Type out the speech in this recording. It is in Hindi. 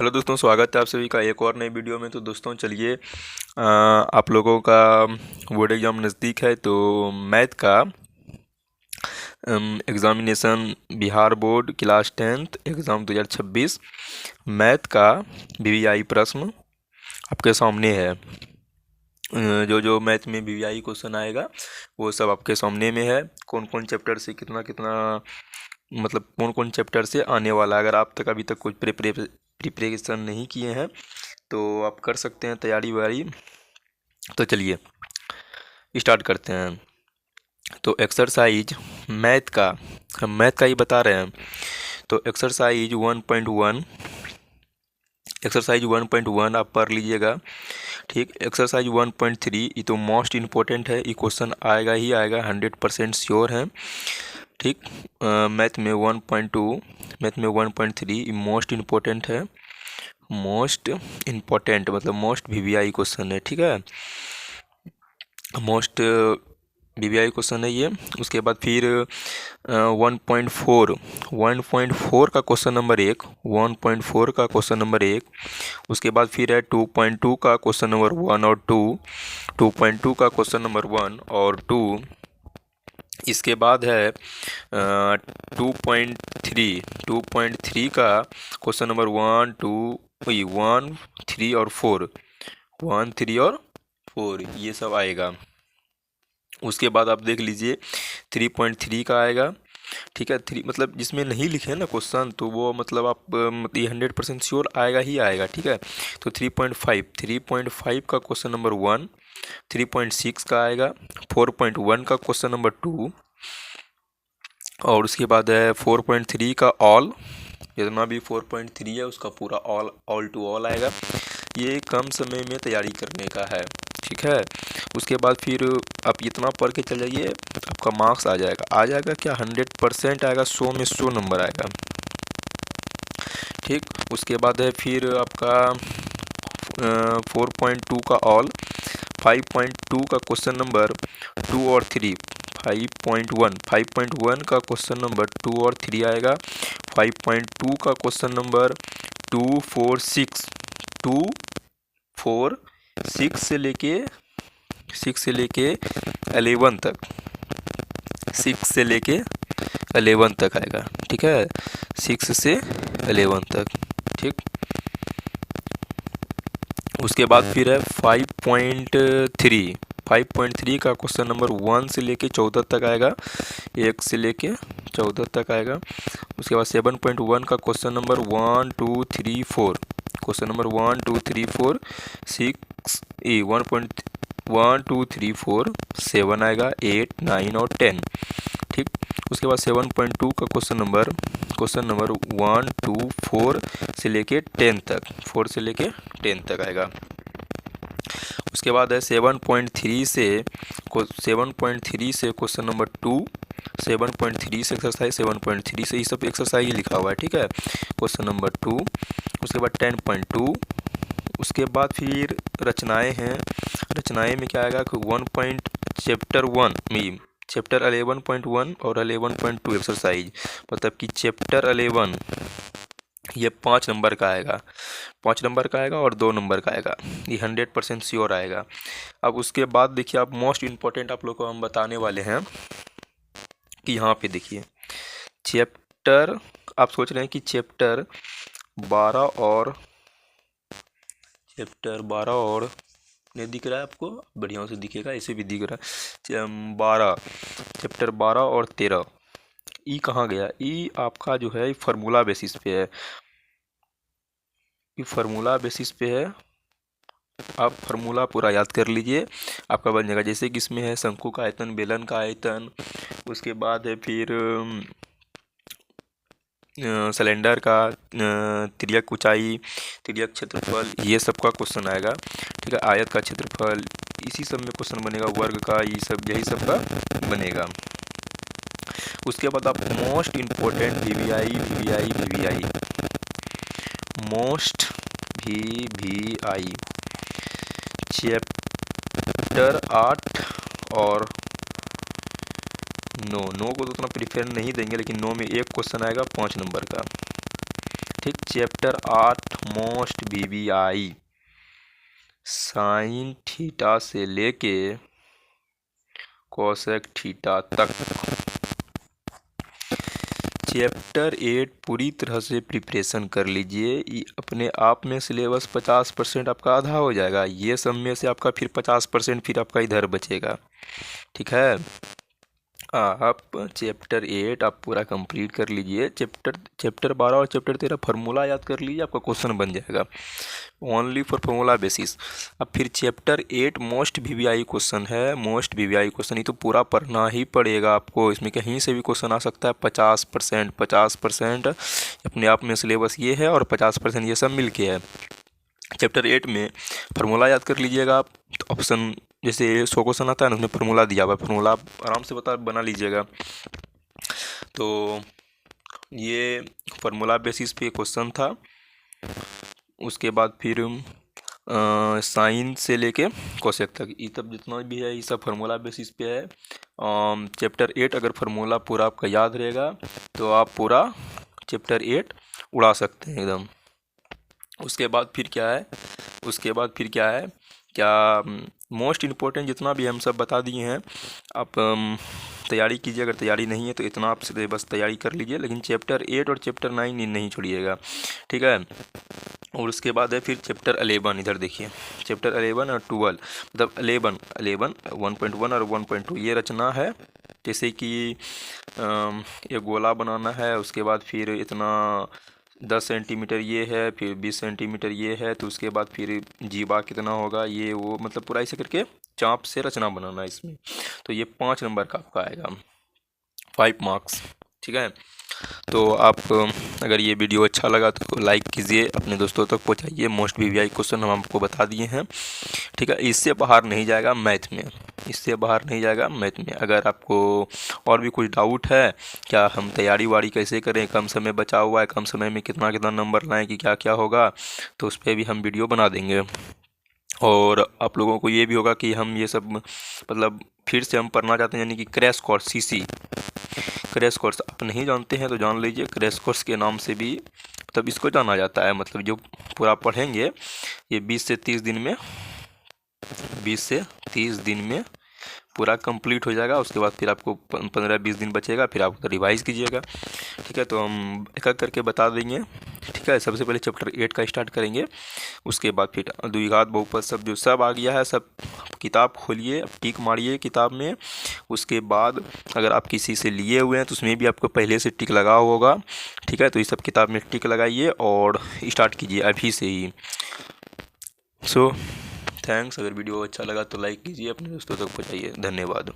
हेलो दोस्तों, स्वागत है आप सभी का एक और नई वीडियो में। तो दोस्तों चलिए, आप लोगों का बोर्ड एग्ज़ाम नज़दीक है तो मैथ का examination Bihar board class 10th exam 2026 math का वीवीआई प्रश्न आपके सामने है। जो जो मैथ में वीवीआई क्वेश्चन आएगा वो सब आपके सामने में है। कौन कौन चैप्टर से कितना कितना, मतलब कौन कौन चैप्टर से आने वाला है। अगर आप तक अभी तक कुछ प्रिपरेशन नहीं किए हैं तो आप कर सकते हैं तैयारी वैयारी। तो चलिए स्टार्ट करते हैं। तो एक्सरसाइज मैथ का, हम मैथ का ही बता रहे हैं। तो एक्सरसाइज 1.1 आप पढ़ लीजिएगा। ठीक, एक्सरसाइज 1.3 ये तो मोस्ट इम्पोर्टेंट है, ये क्वेश्चन आएगा ही आएगा, 100% श्योर है। ठीक, मैथ में 1.2 मैथ में 1.3 ये मोस्ट इम्पोर्टेंट है। मोस्ट इम्पोर्टेंट मतलब मोस्ट वीवीआई क्वेश्चन है। ठीक है, मोस्ट वीवीआई क्वेश्चन है ये। उसके बाद फिर 1.4 का क्वेश्चन नंबर 1, 1.4 का क्वेश्चन नंबर 1। उसके बाद फिर है 2.2 का क्वेश्चन नंबर 1 और 2, 2.2 का क्वेश्चन नंबर 1 और 2। इसके बाद है 2.3 का क्वेश्चन नंबर 1 2 1 3 और 4, 1 3 और 4 ये सब आएगा। उसके बाद आप देख लीजिए 3.3 का आएगा। ठीक है, 3 मतलब जिसमें नहीं लिखे ना क्वेश्चन तो वो मतलब आप ये 100% श्योर आएगा ही आएगा। ठीक है, तो 3.5 का क्वेश्चन नंबर 1, 3.6 का आएगा, 4.1 का क्वेश्चन नंबर 2 और उसके बाद है 4.3 का ऑल। जितना भी 4.3 है उसका पूरा ऑल टू ऑल आएगा। ये कम समय में तैयारी करने का है। ठीक है, उसके बाद फिर आप इतना पढ़ के चल जाइए, आपका मार्क्स आ जाएगा क्या 100% आएगा, 100 में 100 नंबर आएगा। ठीक, उसके बाद है फिर आपका 4.2 का ऑल, 5.2 का क्वेश्चन नंबर 2 और 3, 5.1 का क्वेश्चन नंबर 2 और 3 आएगा। 5.2 का क्वेश्चन नंबर 2 4 6, 2 4 6 से लेके 11 तक, 6 से लेके 11 तक आएगा। ठीक है, 6 से 11 तक। ठीक, उसके बाद फिर है 5.3 का क्वेश्चन नंबर 1 से लेके 14 तक आएगा, 1 से लेके 14 तक आएगा। उसके बाद 7.1 का क्वेश्चन नंबर 1 2 3 4, क्वेश्चन नंबर 1 2 3 4 6 1 2 3 4 7 आएगा, 8 9 और 10। ठीक, उसके बाद 7.2 का क्वेश्चन नंबर 1 2 4 से लेके 10 तक, 4 से लेके 10 तक आएगा। उसके बाद है 7.3 से क्वेश्चन नंबर 2, 7.3 से एक्सरसाइज 7.3 से ये सब एक्सरसाइज लिखा हुआ है। ठीक है, क्वेश्चन नंबर 2। उसके बाद 10.2, उसके बाद फिर रचनाएं हैं। रचनाएं में क्या आएगा कि चैप्टर 11.1 और 11.2 एक्सरसाइज, मतलब कि चैप्टर 11 ये 5 नंबर का आएगा, 5 नंबर का आएगा और 2 नंबर का आएगा, ये 100% श्योर आएगा। अब उसके बाद देखिए, आप मोस्ट इम्पोर्टेंट आप लोग को हम बताने वाले हैं कि यहाँ पे देखिए चैप्टर, आप सोच रहे हैं कि चैप्टर 12 और नहीं दिख रहा है आपको, बढ़िया से दिखेगा, ऐसे भी दिख रहा है। 12 चैप्टर 12 और 13 ई कहाँ गया, ई आपका जो है फार्मूला बेसिस पे है, ये फार्मूला बेसिस पे है। आप फार्मूला पूरा याद कर लीजिए, आपका बन जाएगा। जैसे कि इसमें है शंकु का आयतन, बेलन का आयतन, उसके बाद है फिर सिलेंडर का तिर्यक ऊंचाई, तिर्यक क्षेत्रफल, ये सब का क्वेश्चन आएगा। ठीक है, आयत का क्षेत्रफल, इसी सब में क्वेश्चन बनेगा, वर्ग का, ये सब यही सब का बनेगा। उसके बाद आप most important VVI most VVI chapter 8 और 9 को तो उतना प्रिफर नहीं देंगे, लेकिन 9 में एक क्वेश्चन आएगा 5 नंबर का। ठीक, chapter 8 most VBI sine theta से लेके कोसेक थीटा तक। चैप्टर 8 पूरी तरह से प्रिपरेशन कर लीजिए, अपने आप में सिलेबस 50% आपका आधा हो जाएगा। ये सब में से आपका फिर 50% फिर आपका इधर बचेगा। ठीक है, आप चैप्टर 8 आप पूरा कंप्लीट कर लीजिए। चैप्टर 12 और चैप्टर 13 फार्मूला याद कर लीजिए, आपका क्वेश्चन बन जाएगा ओनली फॉर फार्मूला बेसिस। अब फिर चैप्टर 8 मोस्ट VBI क्वेश्चन है, मोस्ट VBI क्वेश्चन ये तो पूरा पढ़ना ही पड़ेगा आपको। इसमें कहीं से भी क्वेश्चन आ सकता है। 50% अपने आप में सिलेबस ये है और 50% ये सब मिल के है। चैप्टर 8 में फार्मूला याद कर लीजिएगा आप। तो ऑप्शन जैसे 100 क्वेश्चन आता है ना, उसमें फार्मूला दिया हुआ है, फार्मूला आप आराम से बना लीजिएगा। तो ये फार्मूला बेसिस पे क्वेश्चन था। उसके बाद फिर साइन से लेके कोसेक तक ये सब जितना भी है ये सब फार्मूला बेसिस पे है। चैप्टर 8 अगर फार्मूला पूरा आपका याद रहेगा तो आप पूरा चैप्टर 8 उड़ा सकते हैं एकदम। उसके बाद फिर क्या है, मोस्ट इम्पोर्टेंट जितना भी हम सब बता दिए हैं, आप तैयारी कीजिए। अगर तैयारी नहीं है तो इतना आप बस तैयारी कर लीजिए, लेकिन चैप्टर 8 और चैप्टर 9 नहीं छोड़िएगा। ठीक है, और उसके बाद है फिर चैप्टर 11। इधर देखिए, चैप्टर 11 और 12, मतलब 11 1.1 और 1.2 ये रचना है। जैसे कि ये गोला बनाना है, उसके बाद फिर इतना 10 सेंटीमीटर ये है, फिर 20 सेंटीमीटर ये है, तो उसके बाद फिर जीवा कितना होगा ये वो, मतलब पूरा ऐसे करके चाप से रचना बनाना है इसमें। तो ये 5 नंबर का आपका आएगा, 5 मार्क्स। ठीक है, तो आप अगर ये वीडियो अच्छा लगा तो लाइक कीजिए, अपने दोस्तों तक पहुंचाइए। मोस्ट VBI क्वेश्चन हम आपको बता दिए हैं। ठीक है, इससे बाहर नहीं जाएगा मैथ में, इससे बाहर नहीं जाएगा मैथ में। अगर आपको और भी कुछ डाउट है, क्या हम तैयारी वाड़ी कैसे करें, कम समय बचा हुआ है, कम समय में कितना नंबर लाएं, कि क्या क्या होगा, तो उस पर भी हम वीडियो बना देंगे। और आप लोगों को ये भी होगा कि हम ये सब मतलब फिर से हम पढ़ना चाहते हैं, यानी कि crash course CC crash course आप नहीं जानते हैं तो जान लीजिए। क्रैश कोर्स के नाम से भी तब इसको जाना जाता है। मतलब जो पूरा पढ़ेंगे ये 20 से 30 दिन में पूरा कंप्लीट हो जाएगा। उसके बाद फिर आपको 15-20 दिन बचेगा, फिर आप रिवाइज़ कीजिएगा। ठीक है, तो हम एक एक करके बता देंगे। ठीक है, सबसे पहले चैप्टर 8 का स्टार्ट करेंगे, उसके बाद फिर द्विघात बहुपद सब जो सब आ गया है, सब किताब खोलिए, टिक मारिए किताब में। उसके बाद अगर आप किसी से लिए हुए हैं तो उसमें भी आपको पहले से टिक लगा होगा। ठीक है, तो ये सब किताब में टिक लगाइए और स्टार्ट कीजिए अभी से ही। So thanks. अगर वीडियो अच्छा लगा तो लाइक कीजिए, अपने दोस्तों तक पहुँचाइए। धन्यवाद।